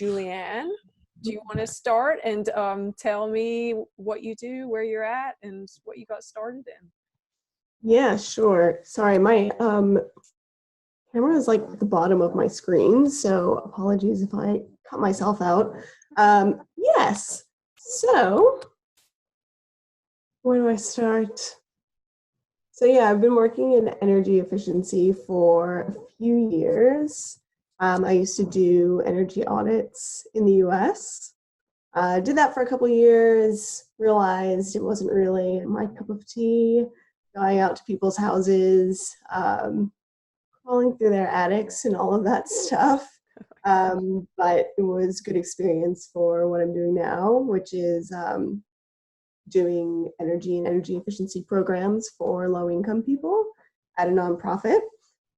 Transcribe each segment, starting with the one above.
Julianne. Do you want to start and tell me what you do, where you're at, and what you got started in? Yeah, sure. Sorry, my camera is like at the bottom of my screen, so apologies if I cut myself out. Yes, so where do I start? So yeah, I've been working in energy efficiency for a few years. I used to do energy audits in the US. Did that for a couple years, realized it wasn't really my cup of tea, going out to people's houses, crawling through their attics and all of that stuff. But it was good experience for what I'm doing now, which is doing energy and energy efficiency programs for low-income people at a nonprofit.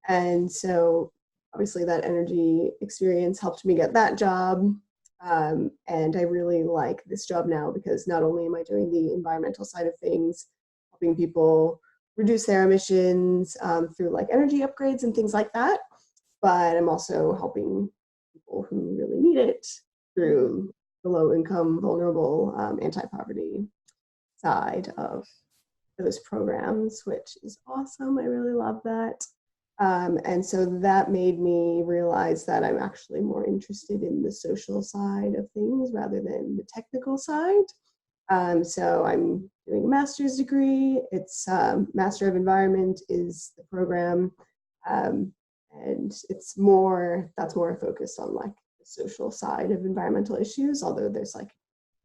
And so obviously that energy experience helped me get that job. And I really like this job now because not only am I doing the environmental side of things, helping people reduce their emissions through like energy upgrades and things like that, but I'm also helping people who really need it through the low-income, vulnerable, anti-poverty side of those programs, which is awesome. I really love that. And so that made me realize that I'm actually more interested in the social side of things rather than the technical side. So I'm doing a master's degree. It's Master of Environment is the program. And that's more focused on like the social side of environmental issues, although there's like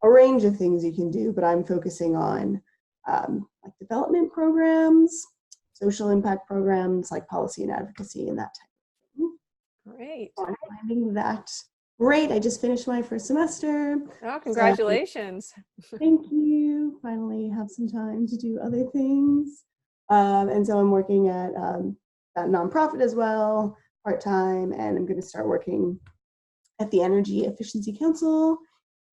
a range of things you can do, but I'm focusing on like development programs, social impact programs, like policy and advocacy and that type of thing. Great. So I'm finding that great. I just finished my first semester. Oh, congratulations. So, thank you. Finally have some time to do other things. And so I'm working at that nonprofit as well, part-time, and I'm going to start working at the Energy Efficiency Council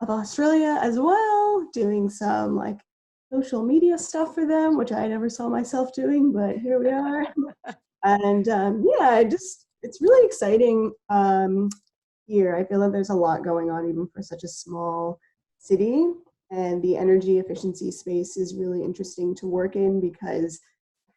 of Australia as well, doing some like social media stuff for them, which I never saw myself doing, but here we are. And yeah, it's really exciting here. I feel that there's a lot going on even for such a small city, and the energy efficiency space is really interesting to work in because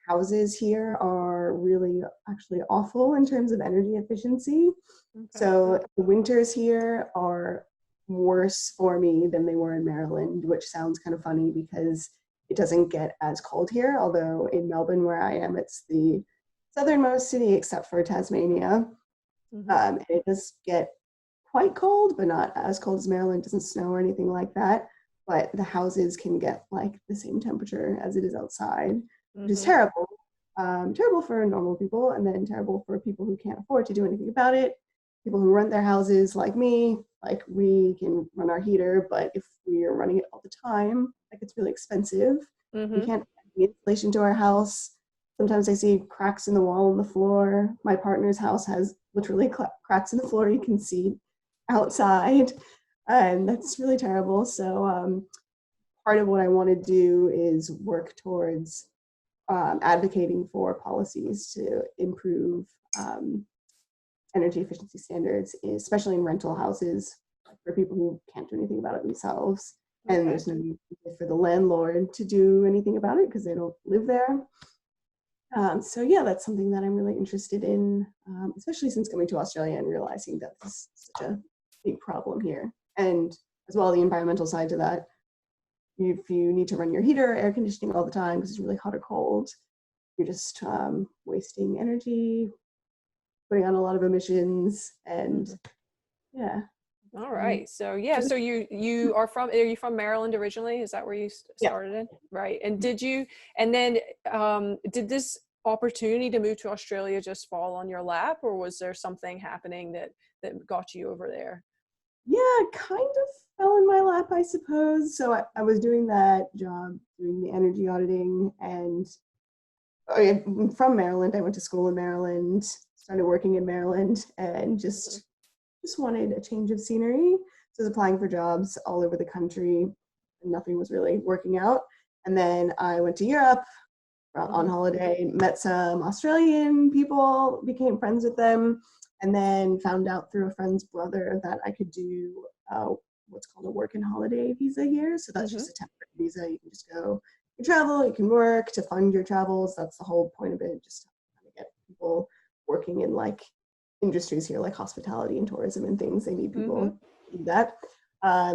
houses here are really actually awful in terms of energy efficiency. Okay. So the winters here are worse for me than they were in Maryland, which sounds kind of funny because it doesn't get as cold here, although in Melbourne where I am, it's the southernmost city except for Tasmania. And it does get quite cold, but not as cold as Maryland. It doesn't snow or anything like that, but the houses can get like the same temperature as it is outside, which is terrible. Terrible for normal people, and then terrible for people who can't afford to do anything about it. People who rent their houses like me, like we can run our heater, but if we are running it all the time, like it's really expensive. We can't add the insulation to our house. Sometimes I see cracks in the wall and the floor. My partner's house has literally cracks in the floor you can see outside, and that's really terrible. So part of what I want to do is work towards advocating for policies to improve energy efficiency standards, especially in rental houses for people who can't do anything about it themselves. Okay. And there's no need for the landlord to do anything about it because they don't live there. So yeah, that's something that I'm really interested in, especially since coming to Australia and realizing that this is such a big problem here. And as well, the environmental side to that, if you need to run your heater or air conditioning all the time because it's really hot or cold, you're just wasting energy, putting on a lot of emissions, and yeah. All right. So yeah, so you are you from Maryland originally? Is that where you started in? Right. And did this opportunity to move to Australia just fall on your lap, or was there something happening that got you over there? Yeah, it kind of fell in my lap, I suppose. So I was doing that job, doing the energy auditing, and I'm from Maryland. I went to school in Maryland, started working in Maryland, and just wanted a change of scenery. So I was applying for jobs all over the country, and nothing was really working out. And then I went to Europe on holiday, met some Australian people, became friends with them, and then found out through a friend's brother that I could do what's called a work and holiday visa here. So that's just a temporary visa. You can just go, you travel, you can work to fund your travels. That's the whole point of it, just to kind of get people working in like industries here, like hospitality and tourism and things. They need people to do that.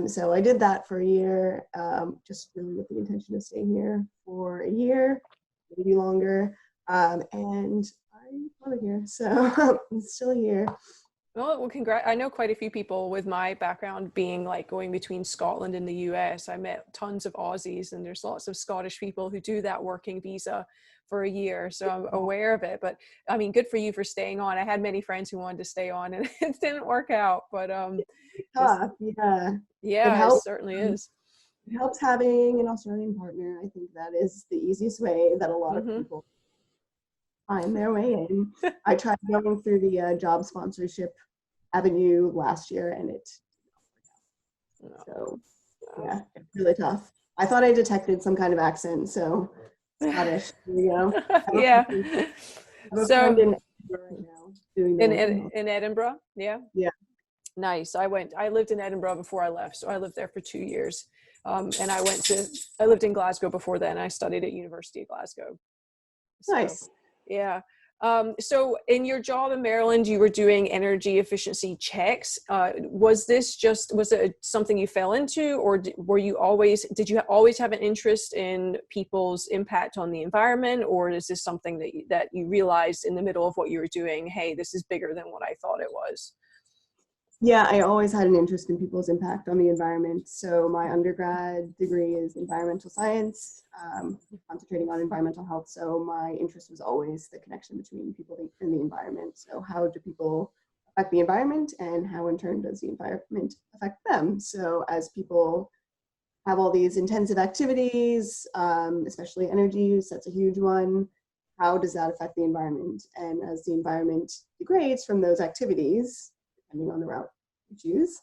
So I did that for a year, just really with the intention of staying here for a year, maybe longer. And I love it here, so I'm still here. Well, I know quite a few people with my background being like going between Scotland and the US. I met tons of Aussies, and there's lots of Scottish people who do that working visa for a year. So I'm aware of it. But I mean, good for you for staying on. I had many friends who wanted to stay on, and it didn't work out. But Tough, yeah, it certainly is. It helps having an Australian partner. I think that is the easiest way that a lot of people find their way in. I tried going through the job sponsorship avenue last year, and it so yeah, it's really tough. I thought I detected some kind of accent, so Scottish. There you go. Yeah. I have a So friend in Edinburgh right now doing in Edinburgh, yeah. Nice. I lived in Edinburgh before I left, so I lived there for 2 years. And I lived in Glasgow before then. I studied at University of Glasgow. So, nice. Yeah. So in your job in Maryland, you were doing energy efficiency checks. Was it something you fell into, or did you always have an interest in people's impact on the environment? Or is this something that you realized in the middle of what you were doing, hey, this is bigger than what I thought it was? Yeah, I always had an interest in people's impact on the environment. So my undergrad degree is environmental science, concentrating on environmental health. So my interest was always the connection between people and the environment. So how do people affect the environment, and how in turn does the environment affect them? So as people have all these intensive activities, especially energy use, that's a huge one. How does that affect the environment? And as the environment degrades from those activities, depending on the route you choose,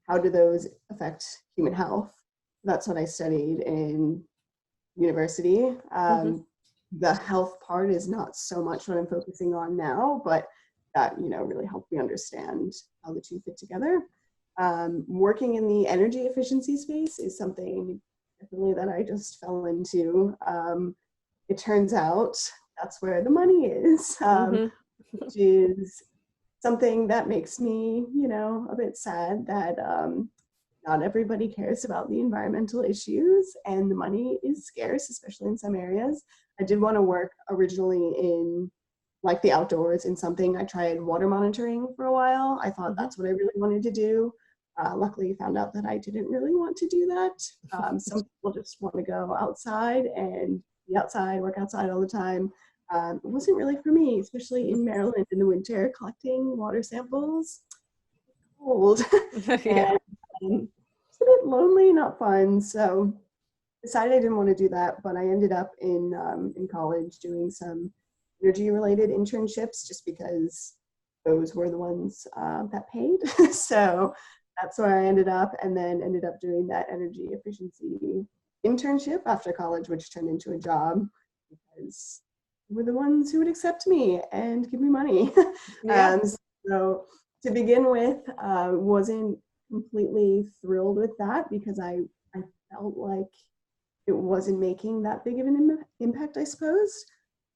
how do those affect human health? That's what I studied in university. The health part is not so much what I'm focusing on now, but that really helped me understand how the two fit together. Working in the energy efficiency space is something definitely that I just fell into. It turns out that's where the money is, which is something that makes me, a bit sad that not everybody cares about the environmental issues, and the money is scarce, especially in some areas. I did want to work originally in like the outdoors in something. I tried water monitoring for a while. I thought that's what I really wanted to do. Luckily found out that I didn't really want to do that. Some people just want to go outside and be outside, work outside all the time. It wasn't really for me, especially in Maryland in the winter, collecting water samples. Cold. Yeah. And it's a bit lonely, not fun. So decided I didn't want to do that, but I ended up in college doing some energy-related internships just because those were the ones that paid. So that's where I ended up, and then ended up doing that energy efficiency internship after college, which turned into a job because were the ones who would accept me and give me money. Yeah. So to begin with, wasn't completely thrilled with that because I felt like it wasn't making that big of an impact, I suppose.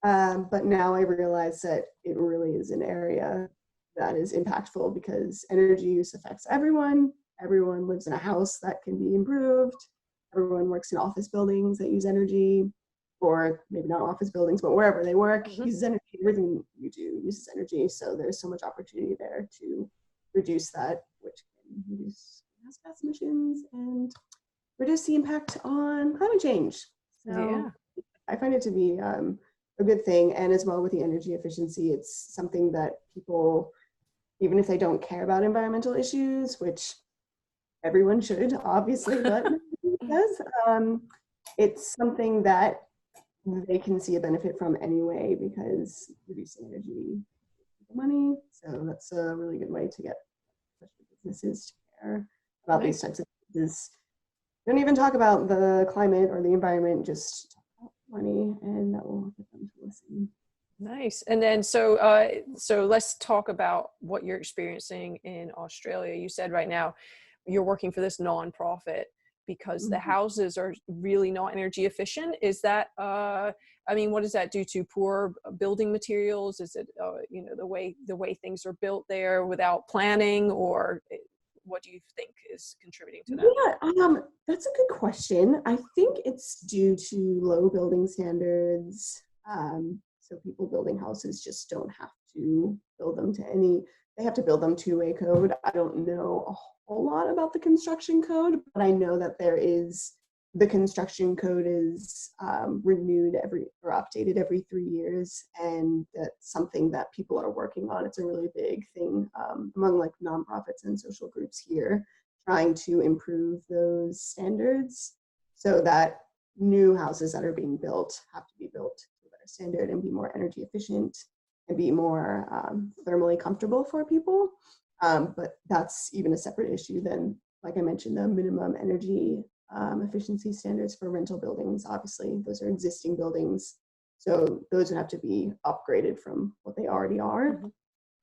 But now I realize that it really is an area that is impactful because energy use affects everyone. Everyone lives in a house that can be improved. Everyone works in office buildings that use energy, or maybe not office buildings, but wherever they work uses energy. Everything you do uses energy. So there's so much opportunity there to reduce that, which can reduce greenhouse gas emissions and reduce the impact on climate change. So I find it to be a good thing. And as well with the energy efficiency, it's something that people, even if they don't care about environmental issues, which everyone should, obviously, but does, it's something that they can see a benefit from anyway because reducing energy money. So that's a really good way to get businesses to care about these types of things. Don't even talk about the climate or the environment, just talk about money, and that will get them to listen. Nice. And then so let's talk about what you're experiencing in Australia. You said right now you're working for this nonprofit because the Mhm. houses are really not energy efficient. Is that I mean, what is that due to? Poor building materials? Is it you know, the way things are built there without planning, or what do you think is contributing to that? Yeah, that's a good question. I think it's due to low building standards. So people building houses just don't have to build them to any, they have to build them to a code. I don't know a whole lot about the construction code, but I know that there is, the construction code is renewed every or updated every 3 years, and that's something that people are working on. It's a really big thing among like nonprofits and social groups here, trying to improve those standards so that new houses that are being built have to be built to a better standard and be more energy efficient and be more thermally comfortable for people. But that's even a separate issue than, like I mentioned, the minimum energy efficiency standards for rental buildings. Obviously, those are existing buildings, so those would have to be upgraded from what they already are.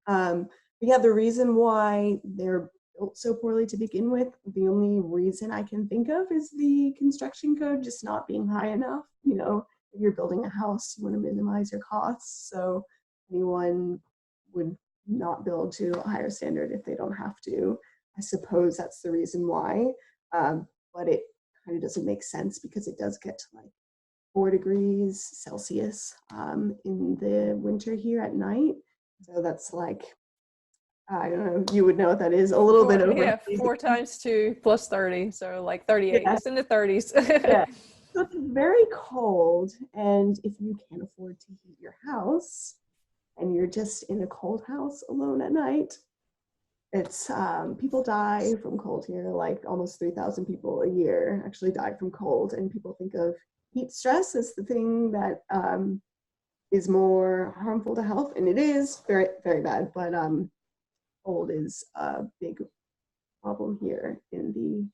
Mhm. But yeah, the reason why they're built so poorly to begin with, the only reason I can think of is the construction code just not being high enough. You know, if you're building a house, you want to minimize your costs. So anyone would not build to a higher standard if they don't have to. I suppose that's the reason why. But it kind of doesn't make sense because it does get to like 4 degrees Celsius in the winter here at night. So that's like, I don't know, you would know what that is, a little bit Four, over yeah, freezing. 4 times 2 plus 30, so like 38. Yeah, It's in the 30s. yeah. So it's very cold, and if you can't afford to heat your house and you're just in a cold house alone at night, it's people die from cold here. Like almost 3,000 people a year actually die from cold, and people think of heat stress as the thing that is more harmful to health, and it is very, very bad. But cold is a big problem here in the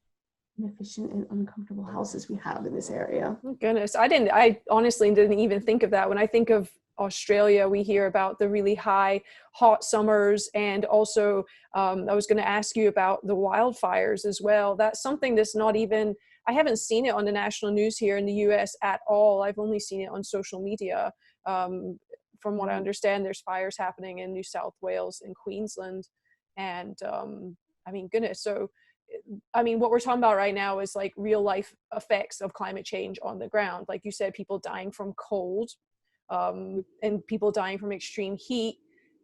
inefficient and uncomfortable houses we have in this area. Oh, goodness, I honestly didn't even think of that. When I think of Australia, we hear about the really high hot summers, and also I was going to ask you about the wildfires as well. That's something that's not even, I haven't seen it on the national news here in the US at all. I've only seen it on social media. um, from what I Right. understand, there's fires happening in New South Wales and Queensland, and I mean, goodness. So I mean, what we're talking about right now is like real life effects of climate change on the ground. Like you said, people dying from cold, and people dying from extreme heat,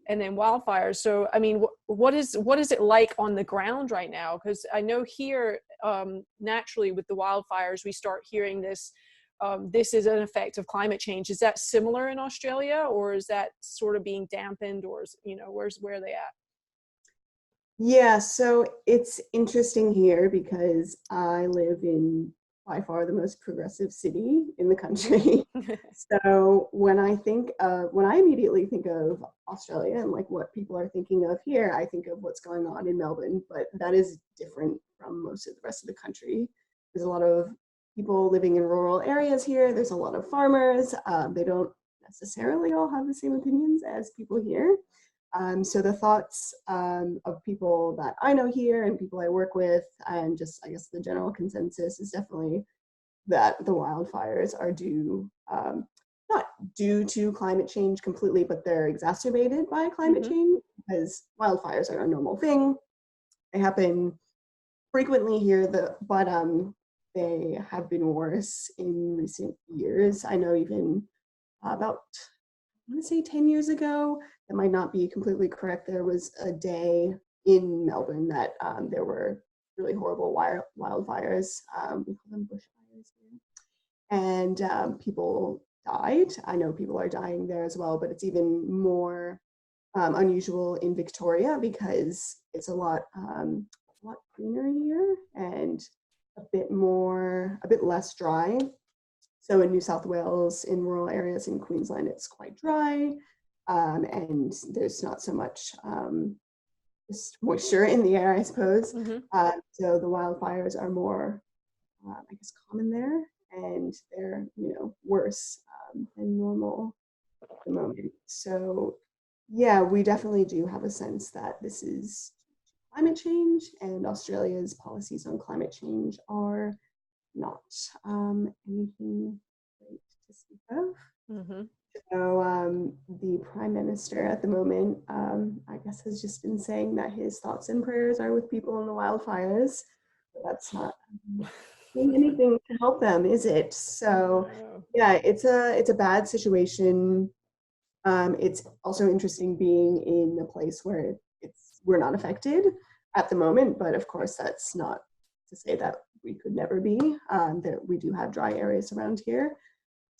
and then wildfires. So, I mean, what is it like on the ground right now? Because I know here, naturally, with the wildfires, we start hearing this. This is an effect of climate change. Is that similar in Australia, or is that sort of being dampened, or is, you know, where are they at? Yeah, so it's interesting here because I live in by far the most progressive city in the country. So when I immediately think of Australia and like what people are thinking of here, I think of what's going on in Melbourne, but that is different from most of the rest of the country. There's a lot of people living in rural areas here. There's a lot of farmers. They don't necessarily all have the same opinions as people here. So the thoughts of people that I know here and people I work with, and just I guess the general consensus is definitely that the wildfires are due, not due to climate change completely, but they're exacerbated by climate Hmm. change because wildfires are a normal thing. They happen frequently here, but they have been worse in recent years. I know even about, I want to say 10 years ago, that might not be completely correct. There was a day in Melbourne that there were really horrible wildfires. We call them bushfires here. And people died. I know people are dying there as well, but it's even more unusual in Victoria because it's a lot greener here and a bit less dry. So in New South Wales, in rural areas in Queensland, it's quite dry, and there's not so much just moisture in the air, I suppose. Hmm. So the wildfires are more, I guess, common there, and they're worse than normal. the moment. So yeah, we definitely do have a sense that this is climate change, and Australia's policies on climate change are not anything great to speak of. Mm-hmm. So the prime minister at the moment, I guess, has just been saying that his thoughts and prayers are with people in the wildfires. But that's not doing anything to help them, is it? So No. yeah, it's a bad situation. It's also interesting being in a place where we're not affected at the moment, but of course that's not to say that we could never be. That we do have dry areas around here.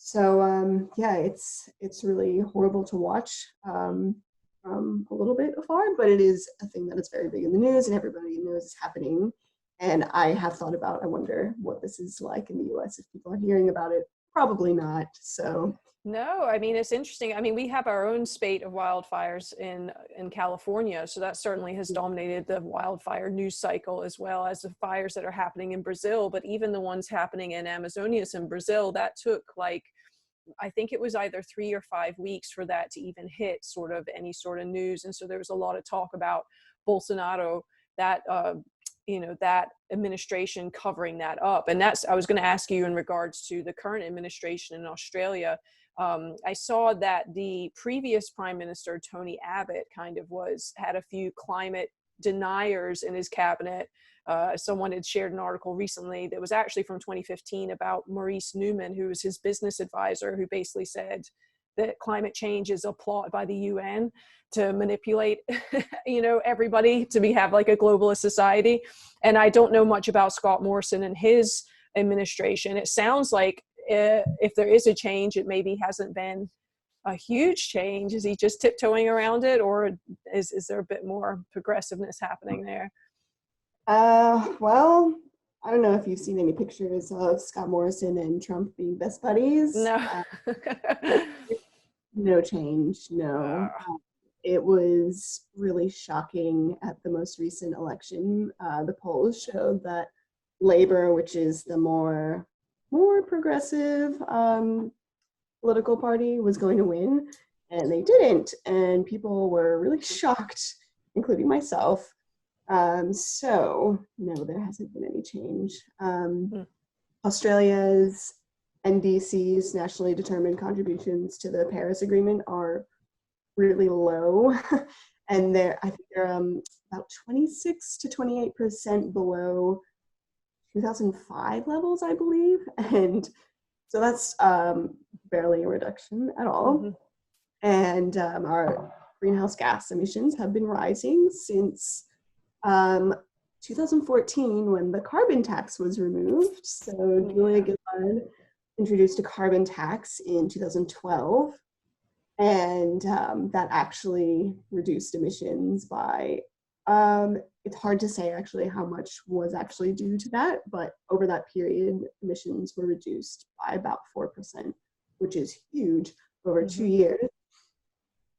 So yeah, it's really horrible to watch from a little bit afar, but it is a thing that is very big in the news, and everybody knows it's happening. And I have thought about, I wonder what this is like in the US if people are hearing about it. Probably not. So No, I mean, it's interesting. I mean, we have our own spate of wildfires in California, so that certainly has dominated the wildfire news cycle, as well as the fires that are happening in Brazil. But even the ones happening in Amazonas in Brazil, that took, like, I think it was either 3 or 5 weeks for that to even hit sort of any sort of news. And so there was a lot of talk about Bolsonaro, that that administration covering that up. And that's, I was going to ask you in regards to the current administration in Australia. I saw that the previous prime minister, Tony Abbott, kind of had a few climate deniers in his cabinet. Someone had shared an article recently that was actually from 2015 about Maurice Newman, who was his business advisor, who basically said that climate change is a plot by the UN to manipulate, everybody to have like a globalist society. And I don't know much about Scott Morrison and his administration. It sounds like if there is a change, it maybe hasn't been a huge change. Is he just tiptoeing around it, or is there a bit more progressiveness happening there? Well, I don't know if you've seen any pictures of Scott Morrison and Trump being best buddies. No. No change, no. It was really shocking at the most recent election. The polls showed that Labor, which is the more progressive political party, was going to win, and they didn't. And people were really shocked, including myself. So no, there hasn't been any change. Australia's NDC's nationally determined contributions to the Paris Agreement are really low, and I think they're about 26 to 28% below 2005 levels, I believe, and so that's barely a reduction at all. Mm-hmm. And our greenhouse gas emissions have been rising since 2014, when the carbon tax was removed. So Julia Gillard introduced a carbon tax in 2012, and that actually reduced emissions by, it's hard to say actually how much was actually due to that, but over that period, emissions were reduced by about 4%, which is huge over 2 years.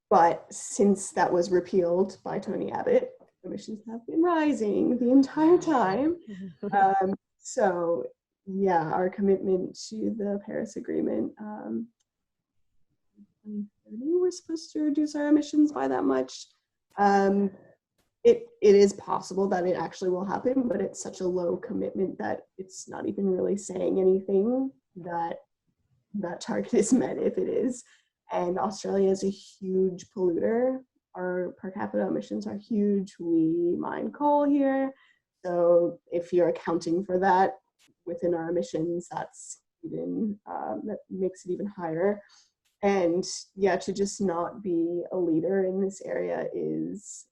But since that was repealed by Tony Abbott, emissions have been rising the entire time. So yeah, our commitment to the Paris Agreement, 2030, we're supposed to reduce our emissions by that much. It is possible that it actually will happen, but it's such a low commitment that it's not even really saying anything that that target is met if it is. And Australia is a huge polluter. Our per capita emissions are huge. We mine coal here. So if you're accounting for that within our emissions, that's even, that makes it even higher. And yeah, to just not be a leader in this area is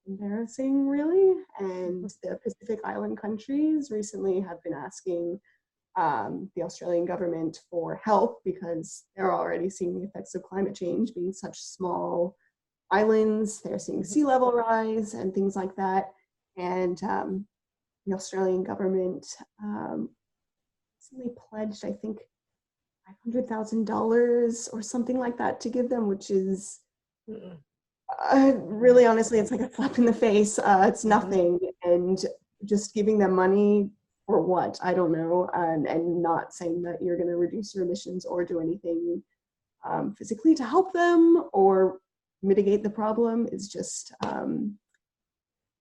embarrassing, really. And the Pacific Island countries recently have been asking the Australian government for help, because they're already seeing the effects of climate change, being such small islands. They're seeing sea level rise and things like that. And the Australian government recently pledged, I think, $500,000 or something like that to give them, which is really, honestly, it's like a slap in the face. It's nothing. And just giving them money for what? I don't know. And not saying that you're going to reduce your emissions or do anything physically to help them or mitigate the problem is just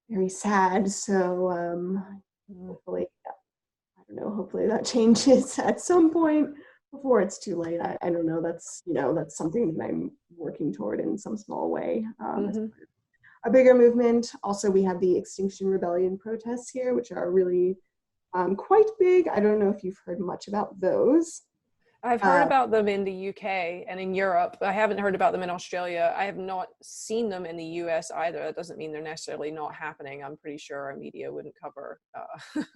very sad. So hopefully, I don't know, hopefully that changes at some point before it's too late. I don't know. That's, that's something that I'm working toward in some small way as part of a bigger movement. Also, we have the Extinction Rebellion protests here, which are really quite big. I don't know if you've heard much about those. I've heard about them in the UK and in Europe. I haven't heard about them in Australia. I have not seen them in the US either. That doesn't mean they're necessarily not happening. I'm pretty sure our media wouldn't cover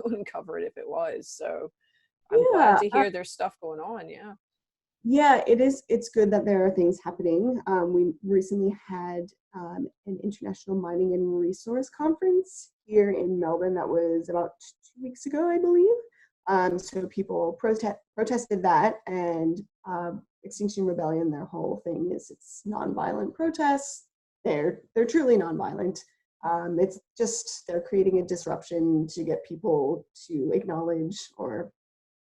wouldn't cover it if it was. So I'm glad Yeah, to hear there's stuff going on. Yeah. yeah, it is. It's good that there are things happening. We recently had an international mining and resource conference here in Melbourne that was about 2 weeks ago, I believe. So people protested that, and Extinction Rebellion, their whole thing is it's nonviolent protests. They're truly nonviolent. It's just they're creating a disruption to get people to acknowledge or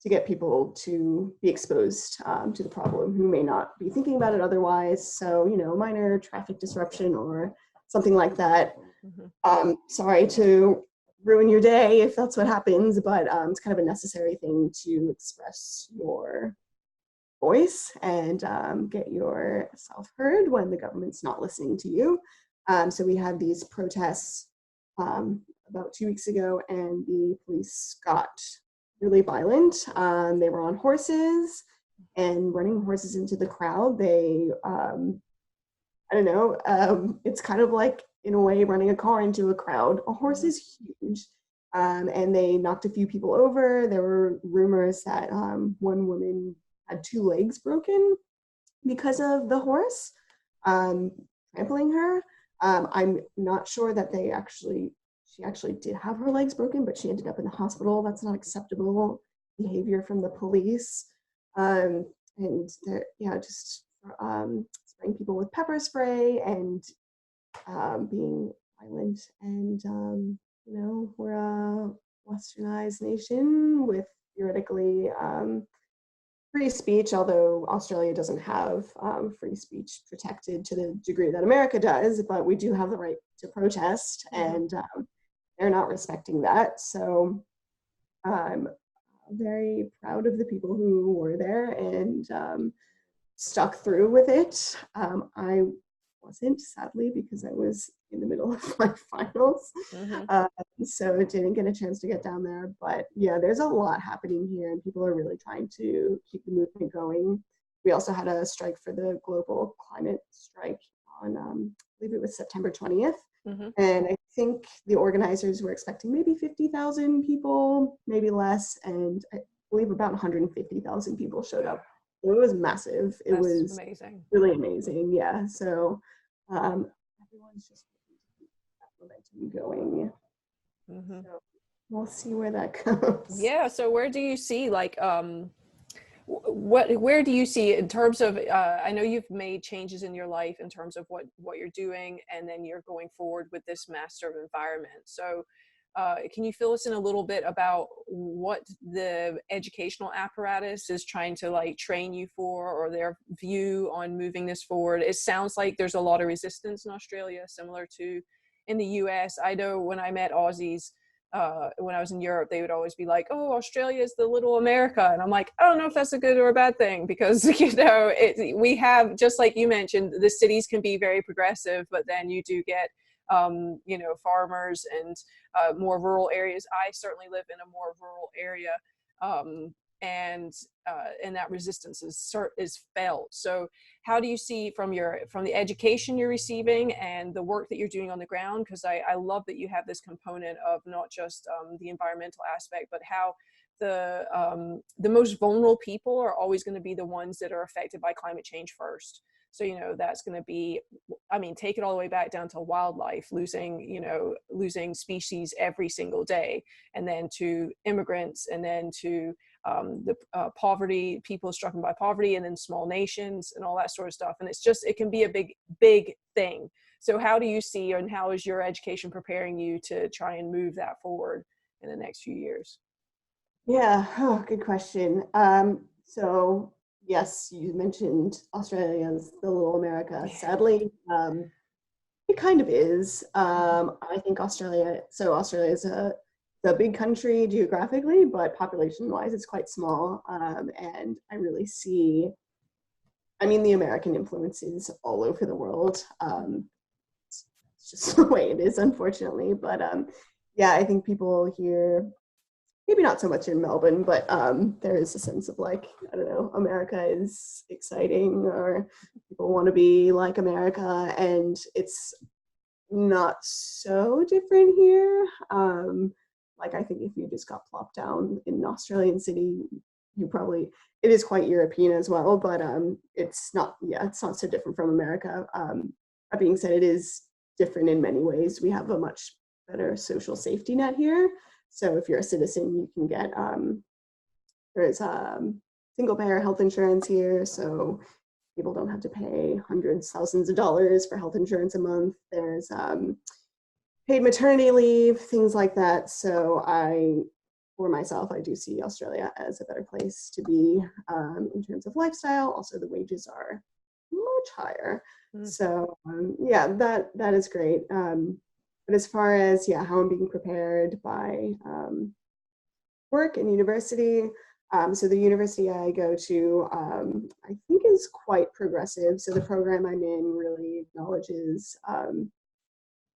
to get people to be exposed to the problem who may not be thinking about it otherwise. So, minor traffic disruption or something like that. Sorry to ruin your day if that's what happens, but it's kind of a necessary thing to express your voice and get yourself heard when the government's not listening to you. So we had these protests about 2 weeks ago, and the police got really violent. They were on horses and running horses into the crowd. They, I don't know, it's kind of like, in a way, running a car into a crowd. A horse is huge. And they knocked a few people over. There were rumors that one woman had 2 legs broken because of the horse trampling her. I'm not sure that she actually did have her legs broken, but she ended up in the hospital. That's not acceptable behavior from the police. And just spraying people with pepper spray and being violent. And, we're a westernized nation with theoretically free speech, although Australia doesn't have free speech protected to the degree that America does, but we do have the right to protest, and they're not respecting that. So I'm very proud of the people who were there and stuck through with it. I wasn't, sadly, because I was in the middle of my finals. So didn't get a chance to get down there. But yeah, there's a lot happening here, and people are really trying to keep the movement going. We also had a strike for the global climate strike on, I believe it was September 20th. And I think the organizers were expecting maybe 50,000 people, maybe less. And I believe about 150,000 people showed up. So it was massive. It was amazing. Really amazing. Yeah. So everyone's just keep that momentum going. So we'll see where that goes. Yeah. So where do you see where do you see in terms of I know you've made changes in your life in terms of what you're doing, and then you're going forward with this Master of Environment. So can you fill us in a little bit about what the educational apparatus is trying to train you for, or their view on moving this forward? It sounds like there's a lot of resistance in Australia, similar to in the US. I know when I met Aussies, when I was in Europe, they would always be like, "Oh, Australia is the little America," and I'm like, I don't know if that's a good or a bad thing, because we have, just like you mentioned, the cities can be very progressive, but then you do get farmers and more rural areas. I certainly live in a more rural area, and that resistance is felt. So how do you see from the education you're receiving and the work that you're doing on the ground? Because I love that you have this component of not just the environmental aspect, but how the most vulnerable people are always going to be the ones that are affected by climate change first. So, that's going to be, take it all the way back down to wildlife, losing species every single day, and then to immigrants, and then to the poverty, people stricken by poverty, and then small nations and all that sort of stuff. And it can be a big, big thing. So how do you see, and how is your education preparing you to try and move that forward in the next few years? Yeah, good question. So yes, you mentioned Australia's the little America. Sadly, it kind of is. I think Australia is a big country geographically, but population-wise, it's quite small. And I really see, I mean, the American influence is all over the world. It's just the way it is, unfortunately. But yeah, I think people here, maybe not so much in Melbourne, but there is a sense of like, I don't know, America is exciting, or people want to be like America, and it's not so different here. Like I think if you just got plopped down in an Australian city, you probably, it is quite European as well, but it's not, yeah, it's not so different from America. That being said, it is different in many ways. We have a much better social safety net here. So if you're a citizen, you can get, there's single payer health insurance here. So people don't have to pay hundreds, thousands of dollars for health insurance a month. There's paid maternity leave, things like that. So for myself, I do see Australia as a better place to be in terms of lifestyle. Also, the wages are much higher. So yeah, that is great. But as far as, yeah, how I'm being prepared by work and university, so the university I go to, I think is quite progressive. So the program I'm in really acknowledges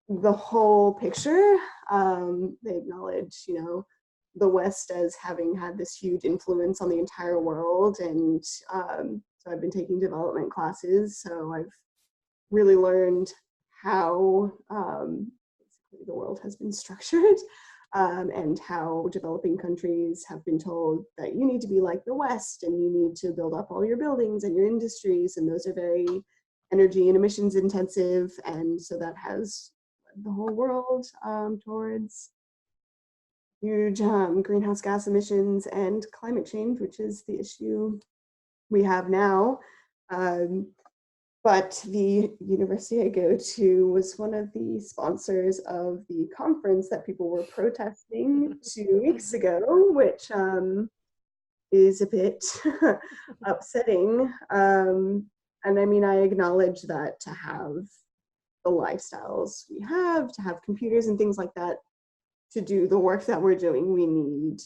the whole picture. They acknowledge, you know, the West as having had this huge influence on the entire world. And so I've been taking development classes. So I've really learned how basically the world has been structured. And how developing countries have been told that you need to be like the West and you need to build up all your buildings and your industries, and those are very energy and emissions intensive, and so that has led the whole world towards huge greenhouse gas emissions and climate change, which is the issue we have now. But the university I go to was one of the sponsors of the conference that people were protesting 2 weeks ago, which is a bit upsetting. And I mean, I acknowledge that to have the lifestyles we have, to have computers and things like that, to do the work that we're doing, we need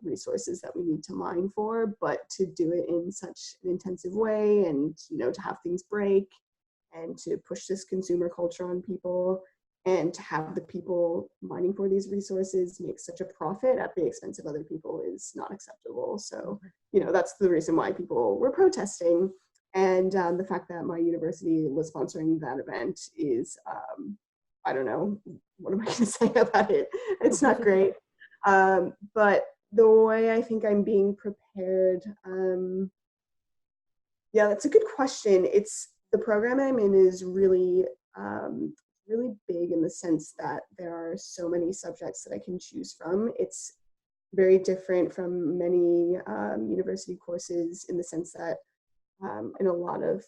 resources that we need to mine for, but to do it in such an intensive way, and you know, to have things break, and to push this consumer culture on people, and to have the people mining for these resources make such a profit at the expense of other people is not acceptable. So, you know, that's the reason why people were protesting. And the fact that my university was sponsoring that event is, I don't know, what am I going to say about it? It's not great. But the way I think I'm being prepared, yeah, that's a good question. It's, the program I'm in is really, really big in the sense that there are so many subjects that I can choose from. It's very different from many university courses in the sense that in a lot of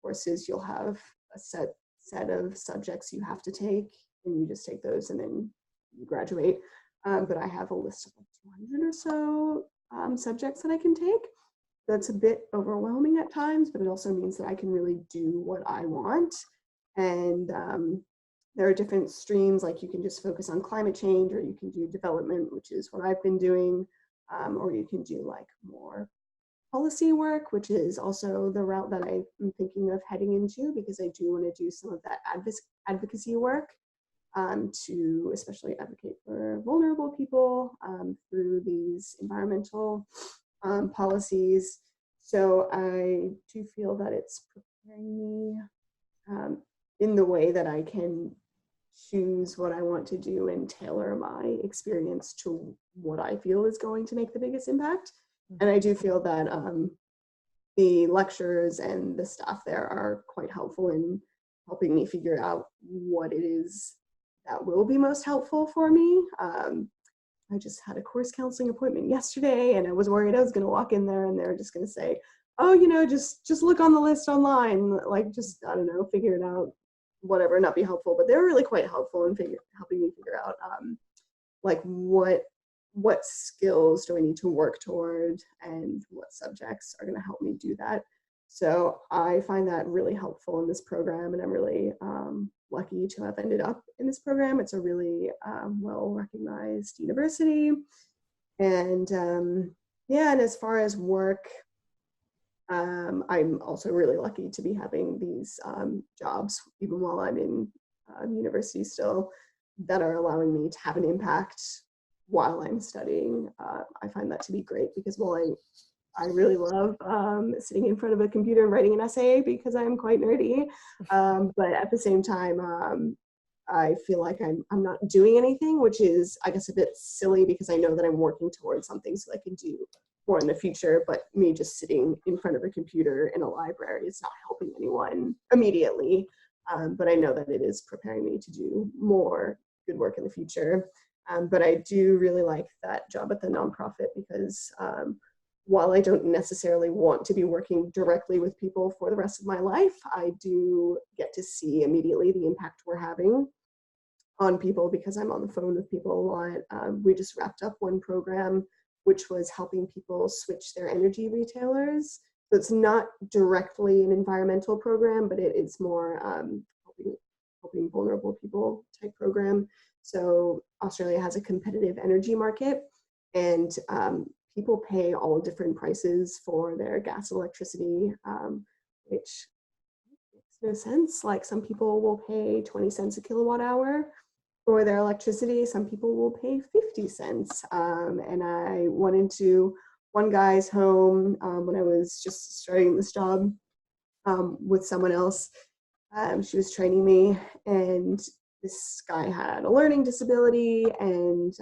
courses you'll have a set of subjects you have to take, and you just take those and then you graduate. But I have a list of like 200 or so subjects that I can take. That's a bit overwhelming at times, but it also means that I can really do what I want. And there are different streams, like you can just focus on climate change, or you can do development, which is what I've been doing, or you can do like more policy work, which is also the route that I'm thinking of heading into, because I do want to do some of that advocacy work. To especially advocate for vulnerable people through these environmental policies. So I do feel that it's preparing me in the way that I can choose what I want to do and tailor my experience to what I feel is going to make the biggest impact. And I do feel that the lectures and the staff there are quite helpful in helping me figure out what it is that will be most helpful for me. I just had a course counseling appointment yesterday, and I was worried I was going to walk in there and they're just going to say, oh, you know, just look on the list online, like just, I don't know, figure it out, whatever, not be helpful. But they were really quite helpful in helping me figure out like what what skills do I need to work toward and what subjects are going to help me do that. So I find that really helpful in this program, and I'm really lucky to have ended up in this program. It's a really well-recognized university. And yeah, and as far as work, I'm also really lucky to be having these jobs, even while I'm in university still, that are allowing me to have an impact while I'm studying. I find that to be great because while I really love sitting in front of a computer and writing an essay because I'm quite nerdy, but at the same time, I feel like I'm not doing anything, which is, I guess, a bit silly because I know that I'm working towards something so I can do more in the future, but me just sitting in front of a computer in a library is not helping anyone immediately. But I know that it is preparing me to do more good work in the future. But I do really like that job at the nonprofit because while I don't necessarily want to be working directly with people for the rest of my life, I do get to see immediately the impact we're having on people because I'm on the phone with people a lot. We just wrapped up one program which was helping people switch their energy retailers. So it's not directly an environmental program, but it is more helping vulnerable people type program. So Australia has a competitive energy market, and people pay all different prices for their gas and electricity, which makes no sense. Like some people will pay 20 cents a kilowatt hour for their electricity. Some people will pay 50 cents. And I went into one guy's home when I was just starting this job with someone else. She was training me, and this guy had a learning disability, and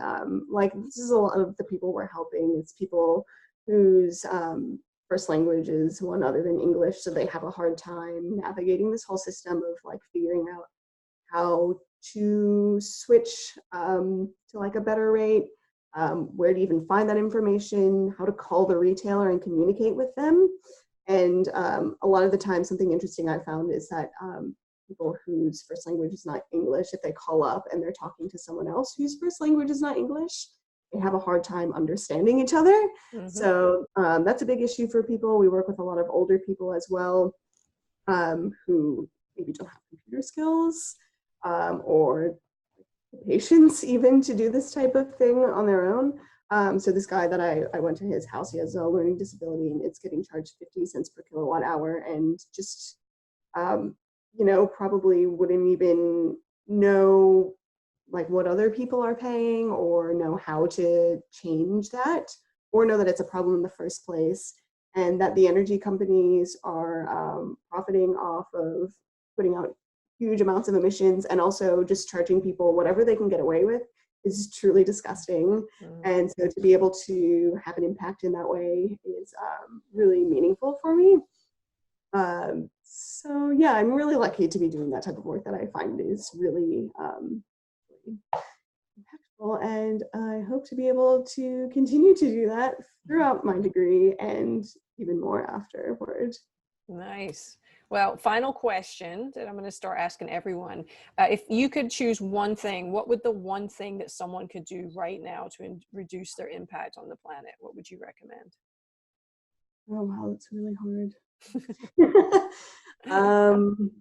like this is a lot of the people we're helping. It's people whose first language is one other than English, so they have a hard time navigating this whole system of like figuring out how to switch to like a better rate, where to even find that information, how to call the retailer and communicate with them. And a lot of the time, something interesting I found is that people whose first language is not English, if they call up and they're talking to someone else whose first language is not English, they have a hard time understanding each other. Mm-hmm. So that's a big issue for people. We work with a lot of older people as well who maybe don't have computer skills or patience even to do this type of thing on their own. So this guy that I went to his house, he has a learning disability, and it's getting charged 50 cents per kilowatt hour, and just, you know, probably wouldn't even know like what other people are paying or know how to change that or know that it's a problem in the first place, and that the energy companies are profiting off of putting out huge amounts of emissions and also just charging people whatever they can get away with is truly disgusting. And so to be able to have an impact in that way is really meaningful for me. So yeah, I'm really lucky to be doing that type of work that I find is really impactful, and I hope to be able to continue to do that throughout my degree and even more afterward. Nice. Well, final question that I'm going to start asking everyone. If you could choose one thing, what would the one thing that someone could do right now to reduce their impact on the planet? What would you recommend? Oh, wow, that's really hard. I'm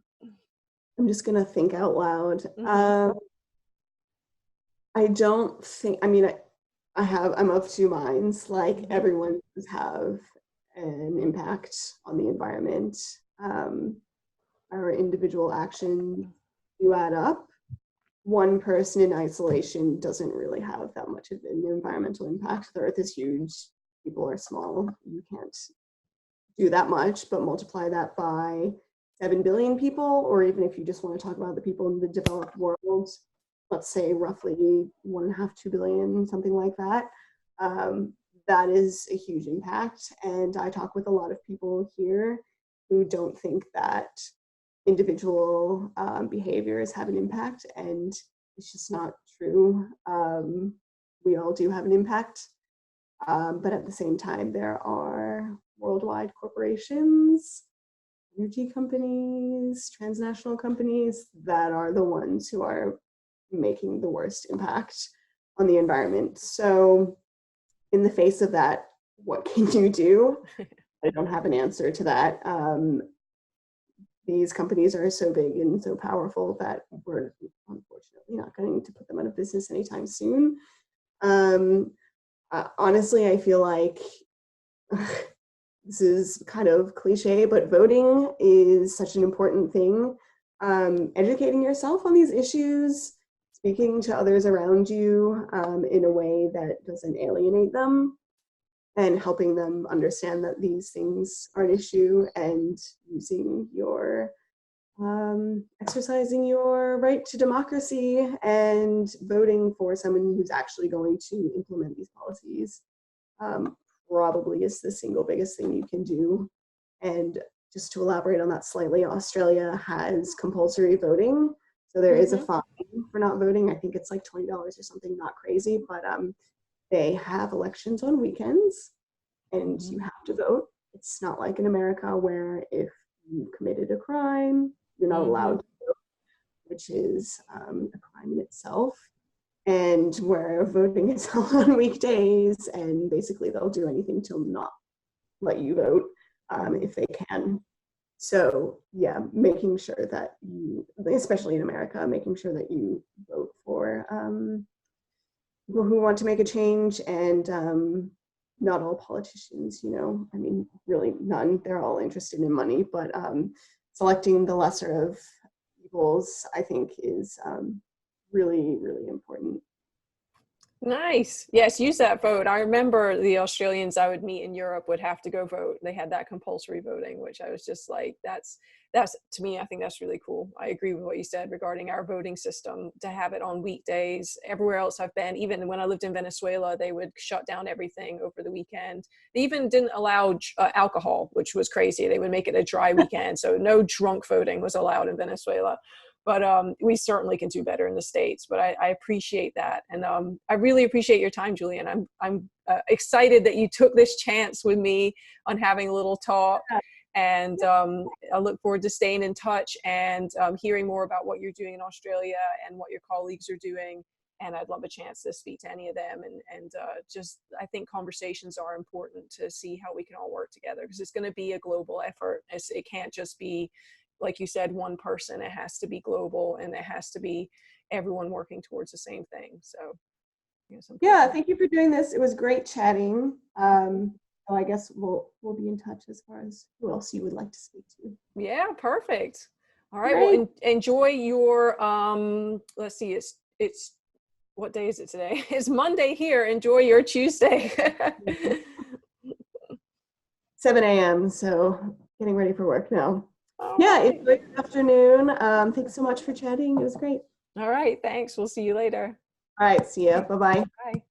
just going to think out loud. Mm-hmm. I don't think, I mean, I'm of two minds. Like mm-hmm. everyone does have an impact on the environment. Our individual actions do add up. One person in isolation doesn't really have that much of an environmental impact. The earth is huge, people are small. You can't do that much, but multiply that by 7 billion people, or even if you just want to talk about the people in the developed world, let's say roughly 1.5, 2 billion, something like that. That is a huge impact. And I talk with a lot of people here who don't think that individual behaviors have an impact, and it's just not true. We all do have an impact, but at the same time, there are worldwide corporations, energy companies, transnational companies that are the ones who are making the worst impact on the environment. So in the face of that, what can you do? I don't have an answer to that. These companies are so big and so powerful that we're unfortunately not going to put them out of business anytime soon. Honestly, I feel like this is kind of cliche, but voting is such an important thing. Educating yourself on these issues, speaking to others around you in a way that doesn't alienate them, and helping them understand that these things are an issue, and using your exercising your right to democracy and voting for someone who's actually going to implement these policies probably is the single biggest thing you can do. And just to elaborate on that slightly, Australia has compulsory voting. So there is a fine for not voting. I think it's like $20 or something, not crazy, but they have elections on weekends and you have to vote. It's not like in America where if you committed a crime, you're not allowed to vote, which is a crime in itself. And where voting is held on weekdays, and basically they'll do anything to not let you vote if they can. So yeah, making sure that you, especially in America, making sure that you vote for people who want to make a change, and not all politicians, you know, I mean, really none, they're all interested in money, but selecting the lesser of evils, I think, is really, really important. Nice. Yes, use that vote. I remember the Australians I would meet in Europe would have to go vote. They had that compulsory voting, which I was just like, that's to me, I think that's really cool. I agree with what you said regarding our voting system, to have it on weekdays. Everywhere else I've been, even when I lived in Venezuela, they would shut down everything over the weekend. They even didn't allow alcohol, which was crazy. They would make it a dry weekend. So no drunk voting was allowed in Venezuela. But we certainly can do better in the States. But I appreciate that. And I really appreciate your time, Julianne. I'm excited that you took this chance with me on having a little talk. And I look forward to staying in touch and hearing more about what you're doing in Australia and what your colleagues are doing. And I'd love a chance to speak to any of them. And just, I think conversations are important to see how we can all work together, because it's going to be a global effort. It can't just be, like you said, one person. It has to be global, and it has to be everyone working towards the same thing. So yeah, thank you for doing this. It was great chatting. So I guess we'll be in touch as far as who else you would like to speak to. Yeah, perfect. All right. Great. Well, enjoy your let's see, it's what day is it today? It's Monday here. Enjoy your Tuesday. 7 a.m. So getting ready for work now. Yeah, it's a good afternoon. Thanks so much for chatting. It was great. All right, thanks. We'll see you later. All right, see ya. Bye-bye. Bye.